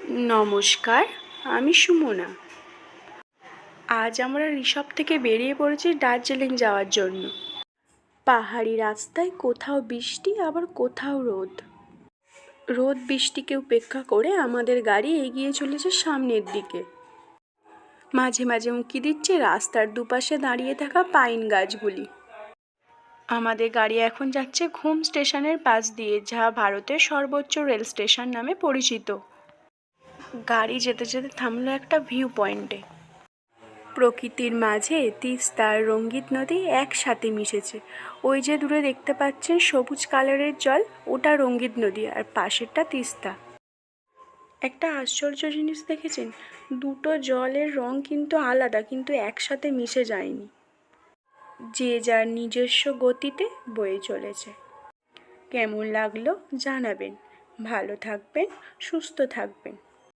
নমস্কার, আমি সুমনা। আজ আমরা রিসর্ট থেকে বেরিয়ে পড়েছি দার্জিলিং যাওয়ার জন্য। পাহাড়ি রাস্তায় কোথাও বৃষ্টি আবার কোথাও রোদ। রোদ বৃষ্টিকে উপেক্ষা করে আমাদের গাড়ি এগিয়ে চলেছে সামনের দিকে। মাঝে মাঝে উঁকি দিচ্ছে রাস্তার দুপাশে দাঁড়িয়ে থাকা পাইন গাছগুলি। আমাদের গাড়ি এখন যাচ্ছে ঘুম স্টেশনের পাশ দিয়ে, যা ভারতের সর্বোচ্চ রেল স্টেশন নামে পরিচিত। গাড়ি যেতে যেতে থামলো একটা ভিউ পয়েন্টে। প্রকৃতির মাঝে তিস্তা আর রঙ্গিত নদী একসাথে মিশেছে। ওই যে দূরে দেখতে পাচ্ছেন সবুজ কালারের জল, ওটা রঙ্গিত নদী আর পাশেরটা তিস্তা। একটা আশ্চর্য জিনিস দেখেছেন, দুটো জলের রং কিন্তু আলাদা, কিন্তু একসাথে মিশে যায়নি, যে যার নিজস্ব গতিতে বয়ে চলেছে। কেমন লাগলো জানাবেন। ভালো থাকবেন, সুস্থ থাকবেন।